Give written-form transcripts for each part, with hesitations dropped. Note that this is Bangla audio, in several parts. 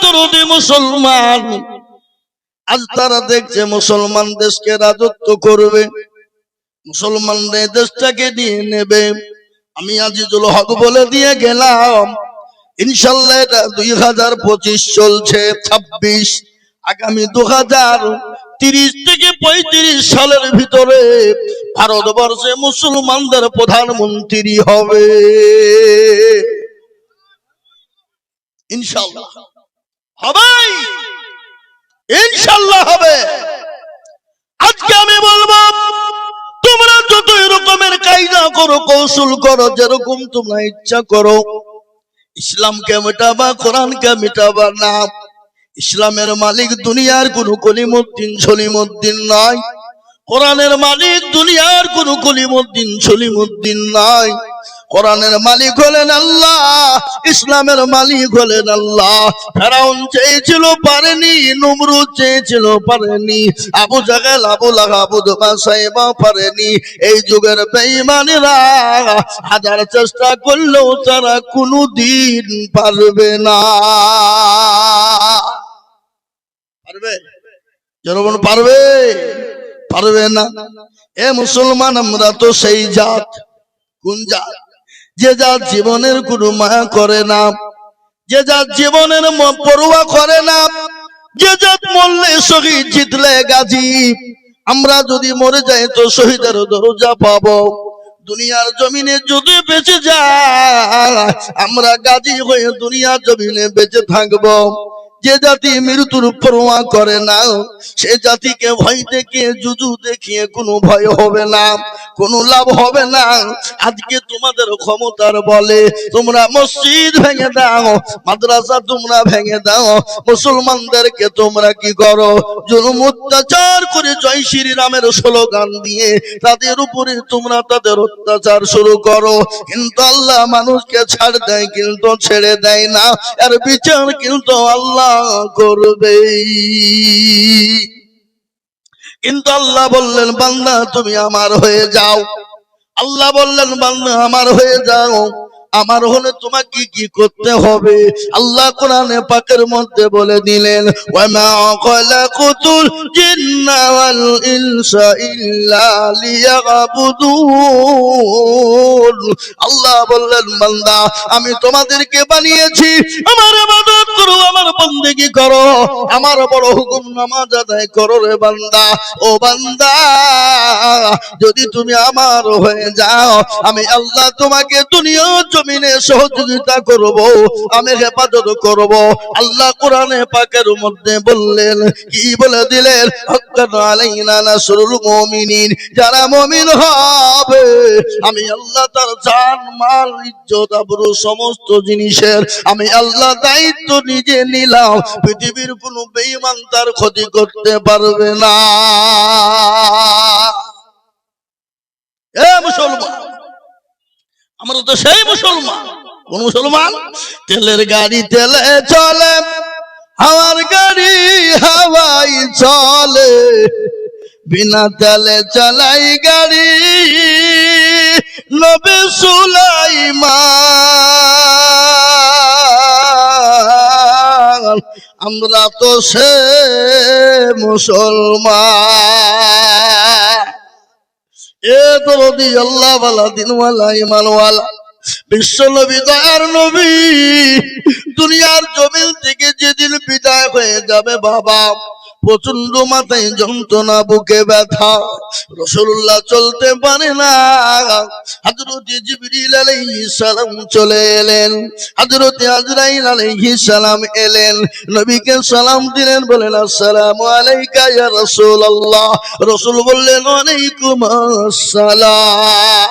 দরদি মুসলমান, আজ তারা দেখছে মুসলমান দেশকে রাজত্ব করবে, মুসলমানদের দেশটাকে নিয়ে নেবে। আমি আজিজুল হক বলে দিয়ে গেলাম, ইনশাল্লাহ এটা 2025 চলছে 26, আগামী 2030 থেকে 35 সালের ভিতরে ভারতবর্ষে মুসলমানদের প্রধানমন্ত্রী হবে ইনশাল্লাহ। হবে, ইনশাল্লাহ হবে। আজকে আমি বলবো, তোমরা যত রকমের কায়দা করো, কৌশল করো, যেরকম তোমরা ইচ্ছা করো, ইসলামকে মেটাবা, কোরআনকে মেটাবা না। ইসলামের মালিক দুনিয়ার কোন কলিমুদ্দিন সলিমুদ্দিন নয়, কোরআনের মালিক দুনিয়ার কোন কলিমুদ্দিন সলিমুদ্দিন নয়। কোরআনের মালিক হলেন আল্লাহ, ইসলামের মালিক হলেন আল্লাহ। ফেরাউন চেয়েছিল পারেনি, নমরুদ চেয়েছিল পারেনি, আবু জাহেল, আবু লাহাব, আবু সাইবা পারেনি। এই যুগের বেঈমানেরা হাজার চেষ্টা করলেও তারা কোনদিন পারবে না। পারবে? জনগণ পারবে? পারবে না। এ মুসলমান, আমরা তো সেই জাত। কোন জাত? যে জাত জীবনের কোনো মায়া করে না, যে জাত জীবনের পরোয়া করে না, যে জাত মরলে শহীদ, জিতলে গাজী। আমরা যদি মরে যাই তো শহীদের দরজা পাবো। দুনিয়ার জমিনে যদি বেঁচে যায়, আমরা গাজী হয়ে দুনিয়ার জমিনে বেঁচে থাকবো। যে জাতি মৃত্যুর পরোয়া করে না, সে জাতিকে ভয় দেখিয়ে, জুজু দেখিয়ে কোনো ভয় হবে না, কোনো লাভ হবে না। আজকে তোমাদের ক্ষমতার বলে তোমরা মসজিদ ভেঙে দাও, মাদ্রাসা তোমরা ভেঙে দাও, মুসলমানদেরকে তোমরা কি করো? জুলুম অত্যাচার করে জয় শ্রীরামের স্লোগান দিয়ে তাদের উপরে তোমরা তাদের অত্যাচার শুরু করো। কিন্তু আল্লাহ মানুষকে ছাড় দেয়, কিন্তু ছেড়ে দেয় না। এর বিচার কিন্তু আল্লাহ করবে। কিন্তু আল্লাহ বললেন, বান্দা তুমি আমার হয়ে যাও। আল্লাহ বললেন, বান্দা আমার হয়ে যাও। আমার হলে তোমাকে কি করতে হবে? আল্লাহ কোরআনে পাকের মধ্যে বলে দিলেন, ওয়ামা খালাকুতুল জিন্না ওয়াল ইনসা ইল্লা লিয়াবুদুন। আল্লাহ বললেন, বান্দা আমি তোমাদেরকে বানিয়েছি আমার ইবাদত করো, আমার বন্দেগী করো, আমার বড় হুকুম নামাজ আদায় করো রে বান্দা। ও বান্দা, যদি তুমি আমার হয়ে যাও, আমি আল্লাহ তোমাকে দুনিয়া জমিনে সহযোগিতা করব, আমি হেফাজত করব। আল্লাহ কোরআনে পাকের মধ্যে বললেন, কি বলে দিলেন? হাক্কান আলাইনা নাসরুল মুমিনিন। যারা মুমিন হবে, আমি আল্লাহ তার জান, মাল, ইজ্জত, আবরু সমস্ত জিনিসের আমি আল্লাহ দায়িত্ব নিজে নিলাম। পৃথিবীর কোনো বেঈমান তার ক্ষতি করতে পারবে না। এ মুসলমান, আমরা তো সেই মুসলমান। কোন মুসলমান? তেলের গাড়ি তেলে চলে, হাওয়ার গাড়ি হাওয়াই চলে, বিনা তেলে চালাই গাড়ি নবী সুলাইমান। আমরা তো সে মুসলমান। এ দরদি আল্লাহ ওয়ালা, দিনওয়ালা, ইমানওয়ালা, বিশ্ব নবী, দয়ার নবী দুনিয়ার জমিন থেকে যেদিন বিদায় হয়ে যাবে বাবা, প্রচন্ড মাথায় যন্ত্রণা, বুকে ব্যথা, রাসূলুল্লাহ চলতে পারে না। হযরত জিবরিল আলাইহিস সালাম চলে এলেন, হযরত আজরাইল আলাইহিস সালাম এলেন, নবীকে সালাম দিলেন, বলেন আসসালামু আলাইকা ইয়া রাসূলুল্লাহ। রাসূল বললেন, ওয়ালাইকুম আসসালাম।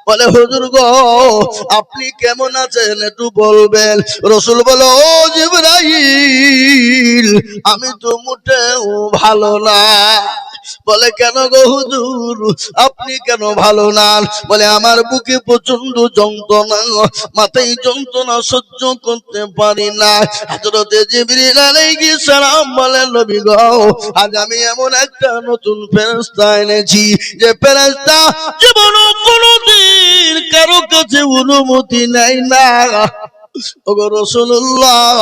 বলে, হুজুর গো আপনি কেমন আছেন একটু বলবেন? রাসূল বলে, ও জিবরাইল, আমি তো মোটেও ভালো না। বলে, কেন গো হুজুর, আপনি কেন ভালো না? বলে, আমার বুকে প্রচন্ড যন্ত্রণা, মাথায় যন্ত্রণা সহ্য করতে পারি না। হযরত জিবরিল আলাইহিস সালাম বলেন, নবী গো আজ আমি এমন একটা নতুন ফেরেশতা এনেছি, যে ফেরেশতা জীবনে কোনোদিন কারো কাছে অনুমতি নেয় না। ওগো রাসূলুল্লাহ,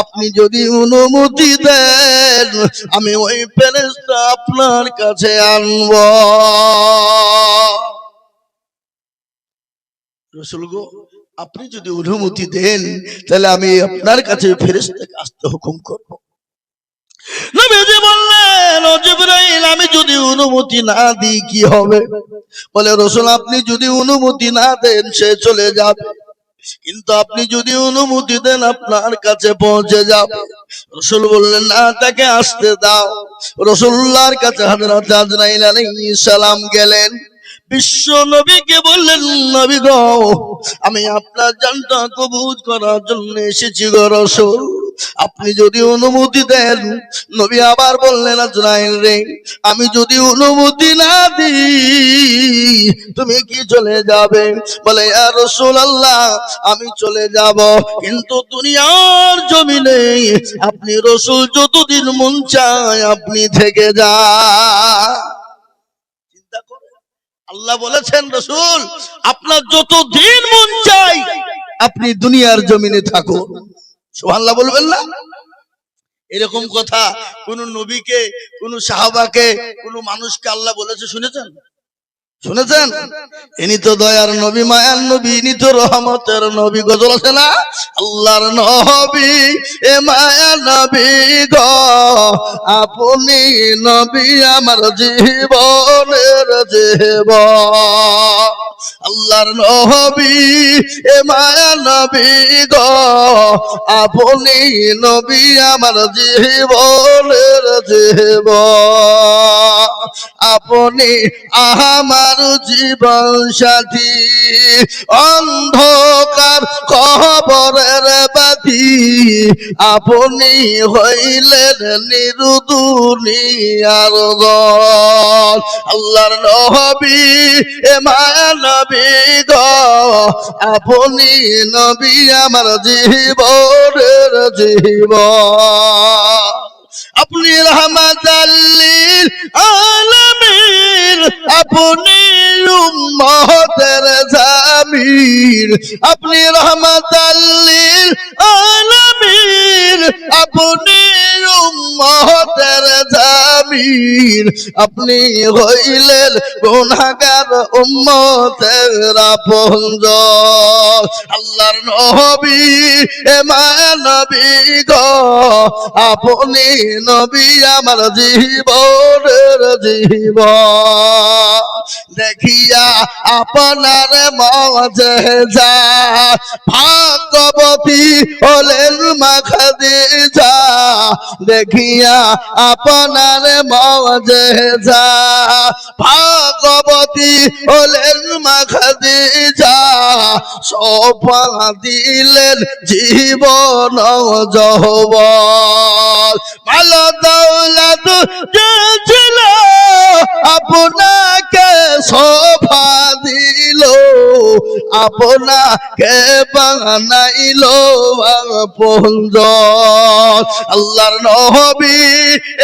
আপনি যদি অনুমতি দেন আমি ওই ফেরেশতা আপনার কাছে আনব। রাসূল গো, আপনি যদি অনুমতি দেন তাহলে আমি আপনার কাছে ফেরেশতাকে আসতে হুকুম করব। নবীজি বললেন, ও জিবরাইল, আমি যদি অনুমতি না দিই কি হবে? বলে, রাসূল আপনি যদি অনুমতি না দেন সে চলে যাবে, কিন্তু আপনি যদি অনুমতি দেন আপনার কাছে পৌঁছে যাবে। রাসূল বললেন, না, তাকে আসতে দাও। রাসূলুল্লাহর কাছে হযরত আজরাইল আলাইহিস সালাম গেলেন। বিশ্ব নবীকে বললেন, নবী গো, আমি আপনার জানটা কবুল করার জন্য এসেছি গো রাসূল, আপনি যদি অনুমতি দেন। নবী আবার বললেন, আজরাইল রে, আমি যদি অনুমতি না দিই তুমি কি চলে যাবে? বলে, ইয়া রাসূলুল্লাহ, আমি চলে যাব, কিন্তু দুনিয়ার জমিনে আপনি রাসূল যতদিন মন চায় আপনি থেকে যান। চিন্তা করে আল্লাহ বলেছেন, রাসূল আপনার যতদিন মন চায় আপনি দুনিয়ার জমিনে থাকুন। সুবহানাল্লাহ বলবেন না? এরকম কথা কোন নবীকে, কোন সাহাবাকে, কোন মানুষকে আল্লাহ বলেছে শুনেছেন? শুনেছেন? ইনি তো দয়ার নবী, মায়ার নবী, ইনি তো রহমতের নবী। গজল আছে না, আল্লাহর নবী এ মায়া নবী গো, আপনি নবী আমার জীবনের জীবন। আল্লাহর নবী এ মায়া নবী গো, আপনি নবী আমার জীবনের জীবন। আপনি আমার জীবন সাথী, অন্ধকার কবরের বাতি, আপনি হইলেন নিরুদুনিয়ার দল। আল্লাহর নবী এ মায়া নবী গো, আপনি নবী আমার জীবনের জীবন। আপনি রহমাতাল লিল আলামিন, আপনি উম্মতের জামিল। আপনি রহমাতাল লিল আলামিন, আপনি উম্মতের জামিল। আপনি হইলেন গুনাহগার উম্মতের আপনজন। আল্লাহর নবী এ মায়া নবী গো, আপনি নবী আমার জীবনের জীবন। দেখিয়া আপনার মুজিজা, ভাগ্যবতী হলেন মা খাদিজা। দেখিয়া আপনার মুজিজা, ভাগ্যবতী হলেন মা খাদিজা। সোপা দিলেন জীবন যৌবন। ভালো দৌলত ছিল আপনাকে সোফা দিল, আপনাকে বানাইল আপনজন। আল্লাহর নবী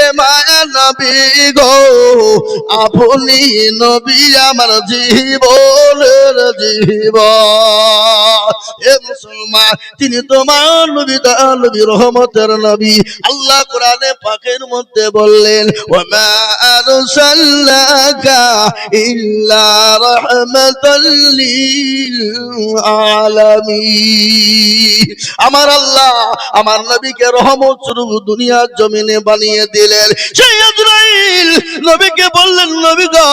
এ মায়া নবী গো, আপনি নবী আমার জীবনের জীবন। এ মুসলমান, তিনি তোমার নবী, দয়ার নবী, রহমতের নবী। আল্লাহ কোরআনে পাকের মধ্যে বললেন, ওয়া মা আরসালনাকা ইল্লা রাহমাতাল লিল আলামিন। আমার আল্লাহ আমার নবীকে রহমত স্বরূপ দুনিয়ার জমিনে বানিয়ে দিলেন। সেই আজরাইল নবীকে বললেন, নবী গো,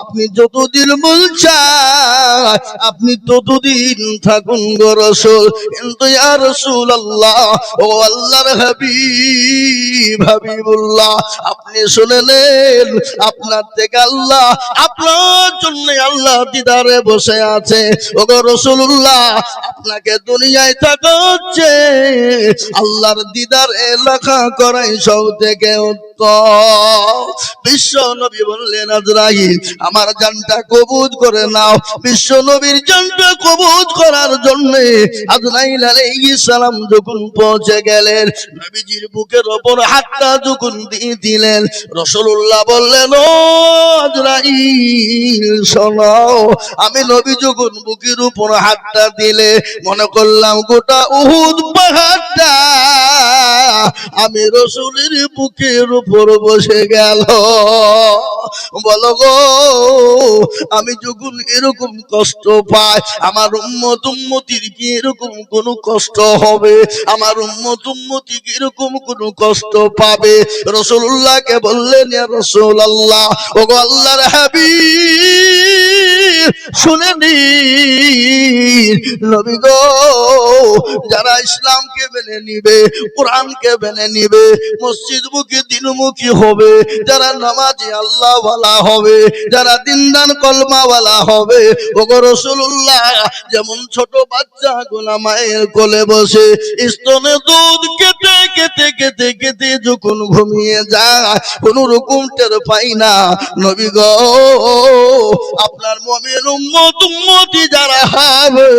আপনি যতদিন মন চায় আপনি ততদিন থাকুন গো রাসূল। কিন্তু ইয়া রাসূলুল্লাহ, ও আল্লাহর হাবিব, হাবিবুল্লাহ, আপনি শুনে নেন, আপনার থেকে আল্লাহ, আপনার জন্য আল্লাহ দিদারে বসে আছে। ও গো রাসূলুল্লাহ, আপনাকে দুনিয়ায় থাকা হচ্ছে আল্লাহর দিদার এলাকা করাই সব থেকে উত্তম। বিশ্ব নবী বললেন, আজরাইল আমার জানটা কবুল করে নাও। বিশ্ব নবীর জানটা কবুল করার জন্য আজরাইল আলাইহিস সালাম যখন পৌঁছে গেলেন, নবীজির বুকের উপর হাতটা যখন দিয়ে দিলেন, রাসূলুল্লাহ বললেন, ও আজরাইল শোনো, আমি নবী যখন বুকের উপর হাতটা দিলে মনে করলাম গোটা উহুদ পাহাড়টা আমি রাসূলের বুকের উপর বসে গেল। বলো গো, আমি যখন এরকম কষ্ট পাই, আমার উম্মত উম্মতির কি এরকম কোন কষ্ট হবে? আমার উম্মত উম্মতি কি এরকম কোন কষ্ট পাবে? রাসূলুল্লাহকে বললেন, ইয়া রাসূলুল্লাহ, ওগো আল্লাহর হাবিব, শুনে নিন নবী গো, যারা ইসলামকে মেনে নিবে, কোরআনকে মেনে নিবে, মসজিদমুখী দিনমুখী হবে, যারা নামাজি আল্লাহ ওয়ালা হবে, যারা দিনদান কলমা ওয়ালা হবে, ওগো রাসূলুল্লাহ, যেমন ছোট বাচ্চা গোলা মায়ের কোলে বসে স্তনে দুধ খেতে খেতে খেতে খেতে যখন ঘুমিয়ে যায় কোন রকম টের পাই না, নবী গো, আপনার মুমিন উম্মত উম্মতি যারা হবে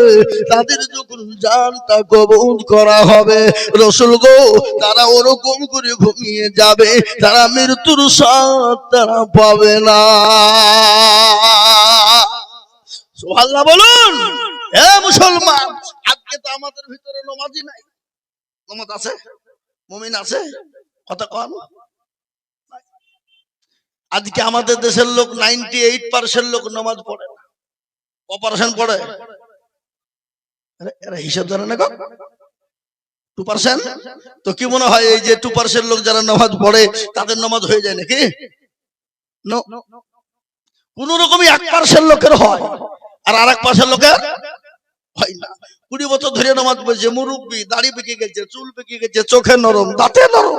তাদের যখন জানটা কবুল করা হবে, রাসূল গো, তারা ওরকম করে ঘুমিয়ে যাবে, তারা মৃত্যুর স্বাদ তারা পাবে না। সুবহানাল্লাহ বলুন। হে মুসলমান, আজকে তো আমাদের ভিতরে নামাজি নাই। নামাজ আছে? মুমিন আছে? কথা কন। আজকে আমাদের দেশের লোক 98% লোক নামাজ পড়ে না। অপারেশন পড়ে, এরা হিসাব জানে না গো। 2%? তো কি মনে হয় এই যে 2% লোক যারা নামাজ পড়ে তাদের নামাজ হয়ে যায় নাকি? কোন রকমই 1% লোকের হয়, আর 1% লোকের হয় না। 20 বছর ধরে নামাজ পড়ছে, মুরব্বী, দাড়ি পেকে গেছে, চুল পেকে গেছে, চোখে নরম, দাঁতে নরম,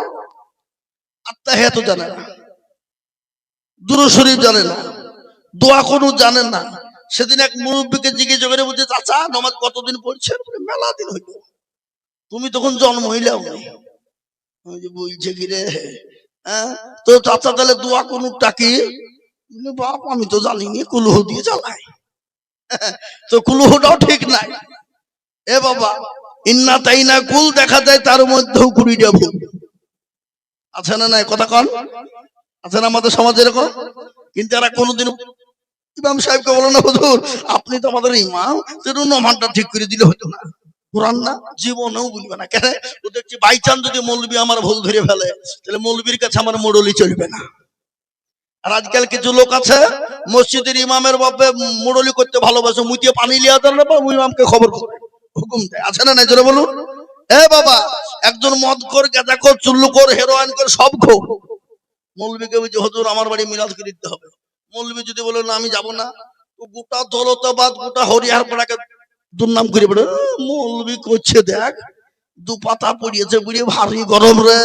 আত্মাহিয়াত জানে না, দুরূদ শরীফ জানে না, দোয়া কুনুত জানেন না। সেদিন এক মুরব্বীকে জিজ্ঞেস করে বলছে, চাচা নামাজ কতদিন পড়ছেন? মেলা দিন হইল। তুমি তখন জন্ম হইলেও নাই। বলছে কি রে, হ্যাঁ তো চাচা তাহলে দোয়া কুনুতটা কি? বাপ আমি তো জানিনি, কুলুহ দিয়ে চালাই। তো কুলুহটাও ঠিক নাই। এ বাবা, ইন্না তাইনা কুল দেখা যায় তার মধ্যেও 20টা ভুল আছে না নাই? কথা কন, আছে না আমাদের সমাজে এরকম? কিন্তু এরা কোনোদিন ইমাম সাহেবকে বলো না, হুজুর আপনি তো আমাদের ইমাম, নামাজটা ঠিক করে দিলে হতো না। কোরআন না, জীবনেও বলবে না। কেন? ও দেখছি বাই চান্স যদি মৌলবি আমার ভুল ধরে ফেলে, তাহলে মৌলবির কাছে আমার মোড়লি চলবে না। আর আজকাল কিছু লোক আছে মসজিদের ইমামের বাপে মোড়লি করতে ভালোবাসে, মুতিয়ে পানি লিয়া দেন না, ইমামকে খবর করে হুকুম দেয়। আছে না নাই? জোরে বলুন। এ বাবা, একজন মদখোর, গাঁজাখোর, চুল্লুখোর, হেরোইন খোর, সব খোর, মৌলবিকে বলছে হুজুর আমার বাড়ি মিলাদ করে দিতে হবে। মৌলবি যদি বলে না আমি যাব না, তো গোটা দৌলতাবাদ, গোটা হরিয়ার পাড়াকে দুর্নাম করে বেড়ে, মৌলবি করছে দেখ, 2 পাতা পড়িয়েছে, বুড়ি ভারী গরম রে,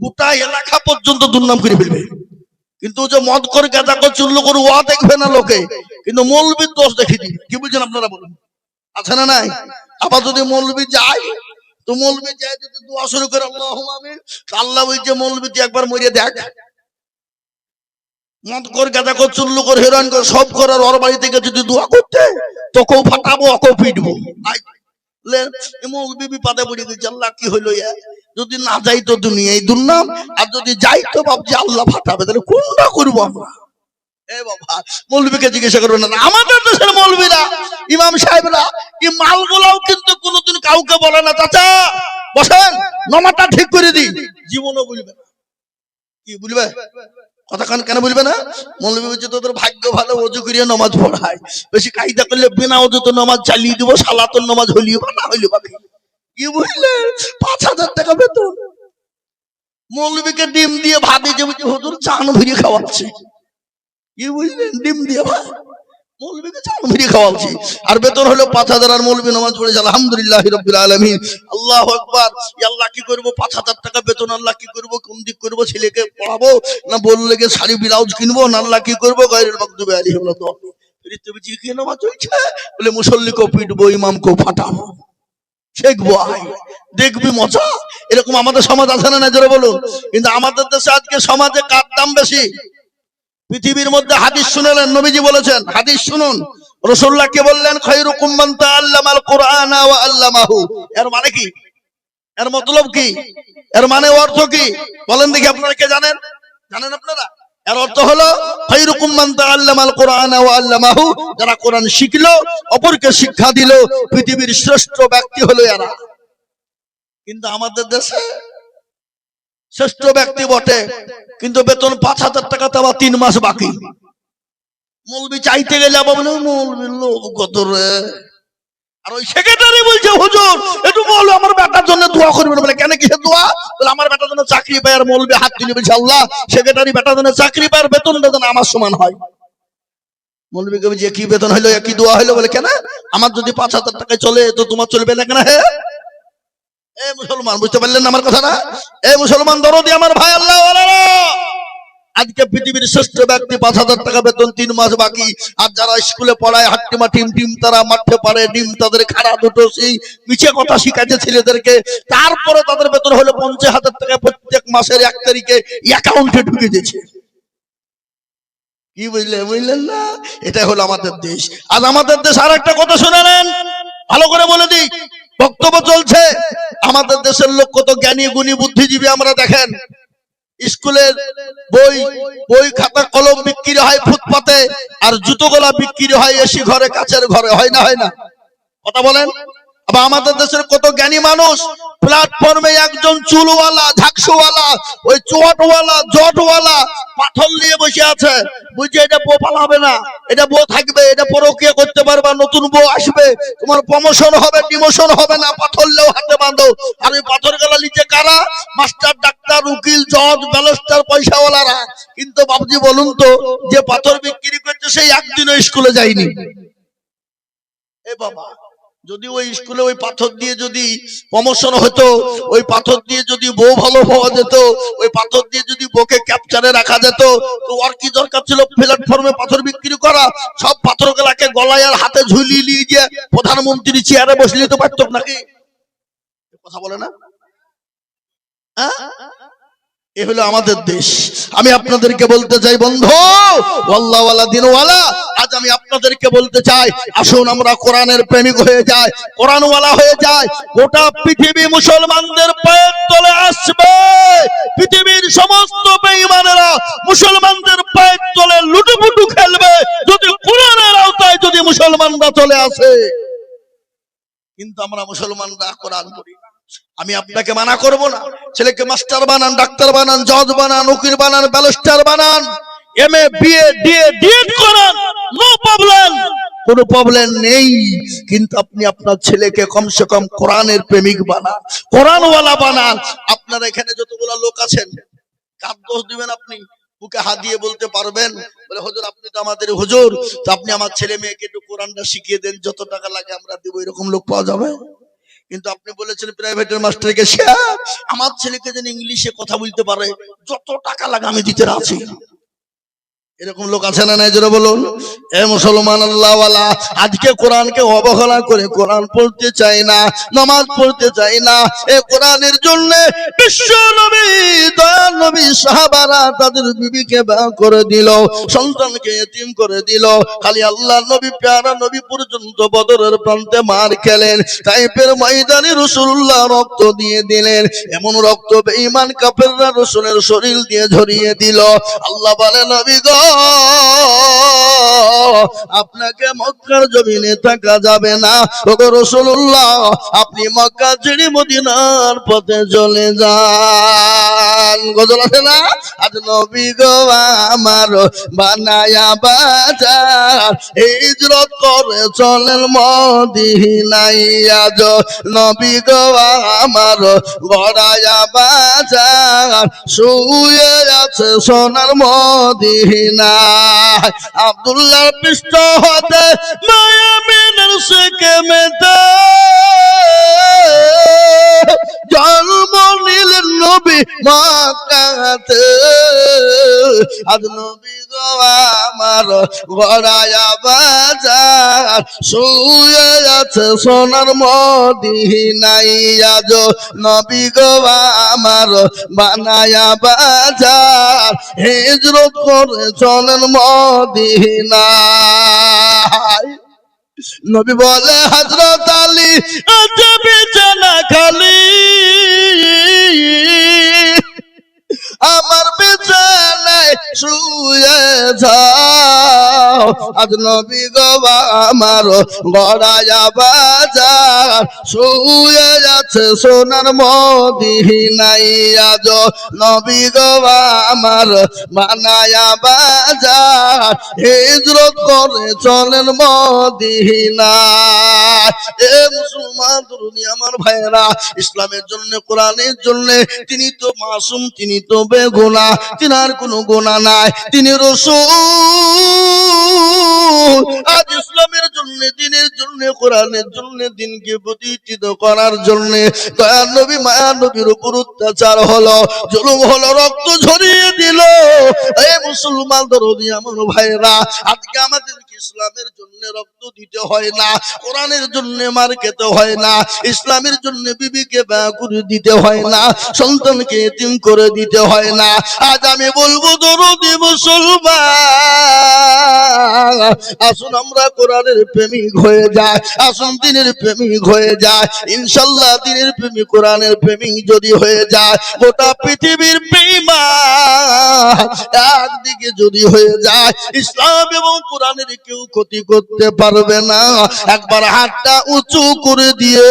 গোটা এলাকা পর্যন্ত দুর্নাম করে ফেলবে। কিন্তু যে মদ করে, গাঁজা করে, চুল্ল করে, ওয়া দেখবে না লোকে, কিন্তু মৌলবির দোষ দেখে দিবে। কি বুঝছেন আপনারা বলুন? আছে না নাই? আবার যদি মৌলবি যায়, তো মৌলবি যায় যদি দোয়া শুরু করে আল্লাহুম্মা আমিন, আল্লাহ বলছে মৌলবি তুই একবার মরিয়ে দেখ। মদ কর, গাঁজা কর, চুল্লু কর, হেরোইন কর, সব করার ওর বাড়ি থেকে যদি দোয়া করতে, তোকেও ফাটাবো, ওকেও পিটবো। মৌলবি বিপদে পড়ে গেছে, আল্লাহ কি হইলো? যদি না যাই তো দুনিয়ায় দুর্নাম, আর যদি যাই তো ভাবছি আল্লাহ ফাটাবে, তাহলে কোনটা করবো আমরা? এ বাবা, মৌলবিকে জিজ্ঞাসা করবেন না। আমাদের দেশের মৌলবিরা, ইমাম সাহেবরা, এই মালগুলাও কিন্তু কোনোদিন কাউকে বলে না, চাচা বসেন নামাজটা ঠিক করে দিই, জীবনও বলবে না। কি বলবে? কথা কেন বলবে না? মৌলবি বলছে তোদের ভাগ্য ভালো, ওযু করিয়া নামাজ পড়ায়, বেশি কায়দা করলে বিনা ওযুতে নামাজ চালিয়ে দিব, সালাতুন নামাজ হইলিও বা না হইলিও বা। কি বুঝলে? 5000 টাকা বেতন। মৌলবিকে ডিম দিয়ে ভাত দিয়ে বলছে হুজুর চান ভরিয়ে খাওয়াচ্ছে। কি বুঝলেন? ডিম দিয়ে ভাত, মৌলবিকে চান ভরিয়ে খাওয়াচ্ছে, আর বেতন হলো 5000। আর মৌলবি নামাজ পড়েছে আলহামদুলিল্লাহ রাব্বিল আলামিন, আল্লাহু আকবার। আল্লাহ কি করব? 5000 টাকা বেতন, আল্লাহ কি করব? কোন দিক করব? ছেলেকে পড়াবো না বললে শাড়ি ব্লাউজ কিনবো, না আল্লাহ কি করবো? গায়রুল মাগদুবি আলাইহিম ওয়ালাদ-দাল্লিন। কি নামাজ চলছে? বলে মুসল্লিকেও পিটবো, ইমামকেও ফাটাবো, শেখবো, আয় দেখবি মজা। এরকম আমাদের সমাজ আছে না? জোরে বলুন। কিন্তু আমাদের দেশে আজকে সমাজে কার দাম বেশি? পৃথিবীর মধ্যে হাদিস শুনলেন, নবীজি বলেছেন, হাদিস শুনুন, রাসূলুল্লাহ কে বললেন, খায়রুকুম মান তাআল্লামাল কুরআনা ওয়া আল্লামাহু। এর মানে কি? এর মতলব কি? এর মানে অর্থ কি? বলেন দেখি, আপনারা কে জানেন? জানেন আপনারা? এর অর্থ হলো খায়রুকুম মান তাআল্লামাল কুরআনা ওয়া আল্লামাহু, যারা কোরআন শিখলো অপরকে শিক্ষা দিল, পৃথিবীর শ্রেষ্ঠ ব্যক্তি হলো এরা। কিন্তু আমাদের দেশে শ্রেষ্ঠ ব্যক্তি বটে, কিন্তু বেতন 5,000 টাকা, তা 3 মাস বাকি। মৌলবি চাইতে গেলে বলে মৌলবির লোক কত রে, আর ওই সেক্রেটারি বলছে হুজুর একটু বলো আমার বেটার জন্য দোয়া করবেন। বলে কেন কিসের দোয়া? বলে আমার বেটার জন্য চাকরি পায়। আর মৌলবি হাত তুলে বলছে আল্লাহ সেক্রেটারি বেটার জন্য চাকরি পায়, বেতনটা যেন আমার সমান হয়। মৌলবিকে বলছে কি বেতন হইলো, কি দোয়া হইলো? বলে কেন, আমার যদি 5,000 টাকায় চলে তো তোমার চলবে না কেন? হ্যাঁ এ মুসলমান, বুঝতে পারলেন না আমার কথা না? এ মুসলমান দরদি আমার ভাই আল্লাহ ওয়ালারা, আজকে পৃথিবীর শ্রেষ্ঠ ব্যক্তি 5,000 টাকা বেতন, 3 মাস বাকি। আর যারা স্কুলে পড়ায় হাট্টিমা টিম টিম, তারা মাঠে পারে ডিম, তাদের খাড়া দুটো সেই মিছে কথা শিখাচ্ছে ছেলেদেরকে, তারপরে তাদের বেতন হলো 50,000 টাকা প্রত্যেক মাসের 1 তারিখে অ্যাকাউন্টে ঢুকে দিয়েছে। কি বুঝলেন না? এটা হলো আমাদের দেশ। আজ আমাদের দেশ আর একটা কথা শুনে নেন, ভালো করে বলে দিই, বক্তব্য চলছে। আমাদের দেশের লোক কত জ্ঞানী গুণী বুদ্ধিজীবী, আমরা দেখেন স্কুলের বই খাতা কলম বিক্রি হয় ফুটপাতে, আর জুতোগুলা বিক্রি হয় এসি ঘরে, কাচের ঘরে, হয় না? হয় না? কথা বলেন। আবার আমাদের দেশের কত জ্ঞানী মানুষ, প্ল্যাটফর্মে একজন চুলওয়ালা, ঝাকসওয়ালা, ওই চোয়াটওয়ালা, জটওয়ালা পাথর নিয়ে বসে আছে, বুঝছে এটা বউ পালাবে না, এটা বউ থাকবে, এটা পরকিয়া করতে পারবা, নতুন বউ আসবে, তোমার প্রমোশন হবে, ডিমোশন হবে না, পাথর লেও হাতে বাঁধো। আর ওই পাথর গেলা নিচে কারা? মাস্টার, ডাক্তার, উকিল, জজ, ব্যারিস্টার, পয়সাওয়ালারা। কিন্তু বাবুজি বলুন তো, যে পাথর বিক্রি করছে সেই একদিনও স্কুলে যায়নি। এ বাবা, যদি ওই স্কুলে ওই পাথর দিয়ে যদি প্রমোশন হতো, ওই পাথর দিয়ে যদি বউ ভালো পাওয়া যেত, ওই পাথর দিয়ে যদি বউকে ক্যাপচারে রাখা যেত, তো ওর কি দরকার ছিল প্ল্যাটফর্মে পাথর বিক্রি করা? সব পাথরগুলাকে গলায় আর হাতে ঝুলিয়ে নিয়ে গিয়ে প্রধানমন্ত্রী চেয়ারে বসলে তো পারত নাকি? কথা বলে না? এ হলো আমাদের দেশ। আমি আপনাদেরকে বলতে চাই বন্ধু, আল্লাহওয়ালা দিনওয়ালা, আজ আমি আপনাদেরকে বলতে চাই আসুন আমরা কোরআনের প্রেমিক হয়ে যাই, কোরআনওয়ালা হয়ে যাই। গোটা পৃথিবী মুসলমানদের পায়ের তলে আসবে। পৃথিবীর সমস্ত বেঈমানেরা মুসলমানদের পায়ের তলে লুটুপুটু খেলবে যদি কোরআনের আওতায় যদি মুসলমানরা চলে আসে। কিন্তু আমরা মুসলমানরা কোরআন পড়ি না। আমি আপনাকে মানা করব না, ছেলেকে মাস্টার বানান, ডাক্তার বানান, জজ বানান, উকিল বানান, ব্যারিস্টার বানান, এমএ বিএ ডিএ ডিএড করান, নো প্রবলেম, কোনো প্রবলেম নেই। কিন্তু আপনি আপনার ছেলেকে কমসে কম কোরআনের প্রেমিক বানান, কোরআনওয়ালা বানান। আপনারা এখানে যতগুলো লোক আছেন, কার দোষ দিবেন? আপনি বুকে হাত দিয়ে বলতে পারবেন, বলে হুজুর আপনি তো আমাদের হুজুর, তো আপনি আমার ছেলে মেয়েকে একটু কোরআনটা শিখিয়ে দেন, যত টাকা লাগে আমরা দেবো, এরকম লোক পাওয়া যাবে? কিন্তু আপনি বলেছেন প্রাইভেটের মাস্টারকে, স্যার আমার ছেলেকে যেন ইংলিশে কথা বলতে পারে, যত টাকা লাগে আমি দিতে রাজি। এরকম লোক আছে না নাই? জোরে বলুন। এ মুসলমান আল্লাহওয়ালা, আজকে কোরআনকে অবহেলা করে কোরআন পড়তে চাই না, নামাজ পড়তে চাই না। এ কোরআনের জন্য বিশ্ব নবী, দয়ার নবী, সাহাবারা তাদের বিবিকে বিয়ে করে দিল, সন্তানকে এতিম করে দিল। খালি আল্লাহর নবী, প্যারা নবী পর্যন্ত বদরের প্রান্তে মার খেলেন, তাইফের ময়দানে রাসূলুল্লাহ রক্ত দিয়ে দিলেন। এমন রক্ত বেঈমান কাফেররা রাসূলের শরীর দিয়ে ঝরিয়ে দিল। আল্লাহ বলে নবী গো, আপনাকে মক্কার জমিনে থাকা যাবে না। ওগো রাসূলুল্লাহ, আপনি মক্কা ছেড়ে মদিনার পথে চলে যান। গজল আছে না? আজ নবী গো আমার বানায়া বাজার, হিজরত করে চলেন মদিনায়। আজ নবী গো আমার গড়ায়া বাজার, শুয়ে আছে সোনার মদিনা। আব্দুল্লাহ পৃষ্ঠ হতে মায়ামিনের শেখে মেতে জন্ম নিলেন নবী মক্কাতে। আজ নবী গো আমার গড়ায়া বাজার, শুয়ে আছে সোনার মদিনায়। আজ নবী গো আমার বানায়া বাজার, হিজরত করে চলেন মদিনায়। নবী বলে হযরত আলী আজ বিছানা খালি, আমার বিছানায় শুয়ে আজ নবী গো আমার গড়ায়া বাজার শুয়ে যাচ্ছে সোনার মদিনায় আজ নবী গো আমার বানায়া বাজার হিজরত করে চলেন মদিনায়। এ মুসলমান তরুণী আমার ভাইরা, ইসলামের জন্য কোরআনের জন্য তিনি তো মাসুম, তিনি তো বেগুনাহ, তিনার কোনো গুনাহ নাই, তিনি রাসূল। আজ ইসলামের জন্য, দিনের জন্য, কোরআনের জন্য, দিনকে প্রতিষ্ঠিত করার জন্য দয়ার নবী মায়ার নবীর উপর অত্যাচার হলো, জুলুম হলো, রক্ত ঝরিয়ে দিল। এই মুসলমান দরদি আমার ভাইরা, আজকে আমাদেরকে ইসলামের জন্য রক্ত দিতে হয় না, কোরআনের জন্য মার খেতে হয় না, ইসলামের জন্য বিবিকে ব্যয় করে দিতে হয় না, সন্তানকে এতিম করে দিতে হয় না। আজ আমি বলবো দরদি মুসলমান, আসুন আমরা কোরআনের প্রেমিক হয়ে যাই, আসুন দিনের প্রেমিক হয়ে যায়। ইনশাল্লাহ দিনের প্রেমিক, কোরআনের প্রেমিক যদি হয়ে যায়, গোটা পৃথিবীর বেঈমান একদিকে যদি হয়ে যায়, ইসলাম এবং কোরআনের কেউ ক্ষতি করতে পারবে না। একবার হাতটা উঁচু করে দিয়ে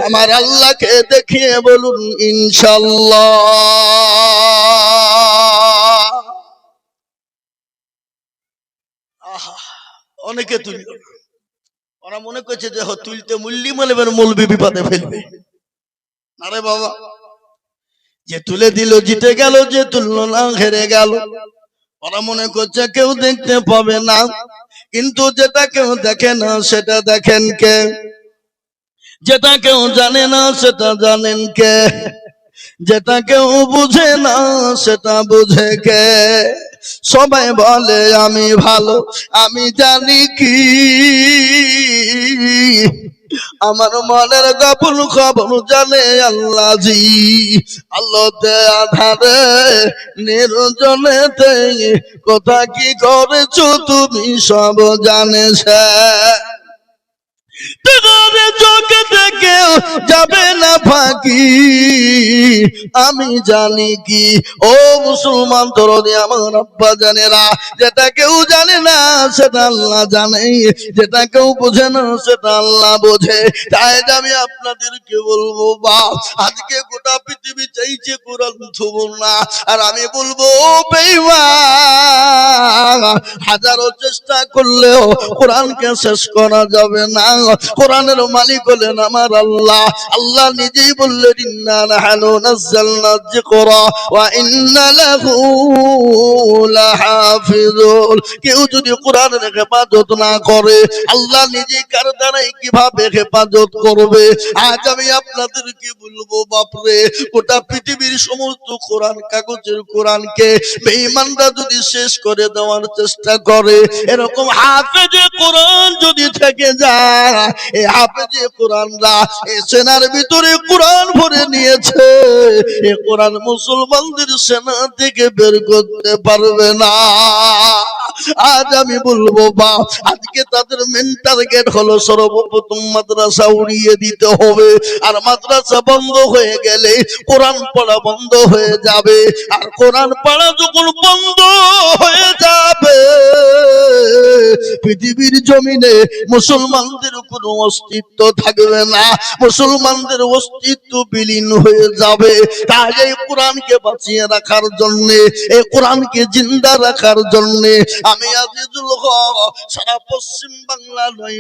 আমার আল্লাহকে দেখিয়ে বলুন ইনশাল্লাহ। অনেকে তুলল, ওরা মনে করছে যে তুলতে মুল্লি বলবেন, মৌলবি বিপদে ফেলবে। আরে বাবা, যে তুলে দিল জিতে গেল, যে তুললো না হেরে গেল। ওরা মনে করছে কেউ দেখতে পাবে না, কিন্তু যেটা কেউ দেখে না সেটা দেখেন কে? যেটা কেউ জানে না সেটা জানেন কে? যেটা কেউ বুঝে না সেটা বুঝে কে? সবাই বলে আমি ভালো, আমি জানি কি আমার মনের গোপন খবর জানে আল্লাহ জি। আল্লাহতে আধারে নির্জনেতে কথা কি করেছো তুমি সব জানেছ। চোখে দেখেও যাবে না ফাঁকি, আমি জানি কি। ও মুসলমান তরুণী আমার আব্বা জানেরা, যেটা কেউ জানে না সেটা আল্লাহ জানে, যেটা কেউ বোঝে না সেটা আল্লাহ বোঝে। তাই আমি আপনাদেরকে বলবো, বাপ আজকে গোটা পৃথিবী চাইছে কোরআন থুবো না, আর আমি বলবো বেঈমান, হাজারো চেষ্টা করলেও কোরআনকে শেষ করা যাবে না। কোরআনের মালিক হলেন আমার আল্লাহ। আল্লাহ নিজেই বললেন ইন্না নাহনু নাযালনা যিকরা ওয়া ইন্না লাহু লাহাফিজুন। কেউ যদি কোরআনের হেফাজত না করে, আল্লাহ নিজেই কার দ্বারাই কিভাবে হেফাজত করবে? আজ আমি আপনাদেরকে বলবো বাপরে, গোটা পৃথিবীর সমস্ত কোরআন কাগজের কোরআনকে বেঈমানরা যদি শেষ করে দেওয়ার চেষ্টা করে, এরকম হাফেজে কোরআন যদি থেকে যায়, এই হাফেজে কোরআনরা এই সেনার ভিতরে কোরআন ভরে নিয়েছে, এই কোরআন মুসলমানদের সেনা থেকে বের করতে পারবে না। আজ আমি বলবো বা আজকে তাদের মেন টার্গেট হলো সর্বপ্রথম মাদ্রাসা উড়িয়ে দিতে হবে। আর মাদ্রাসা বন্ধ হয়ে গেলে কোরআন পড়া বন্ধ হয়ে যাবে, আর কোরআন পড়া যখন বন্ধ হয়ে যাবে, পৃথিবীর জমিনে মুসলমানদের কোনো অস্তিত্ব থাকবে না, মুসলমানদের অস্তিত্ব বিলীন হয়ে যাবে। তাই এই কোরআনকে বাঁচিয়ে রাখার জন্য, এই কোরআনকে জিন্দা রাখার জন্য আমি আজিজুল হক সারা পশ্চিম বাংলা নয়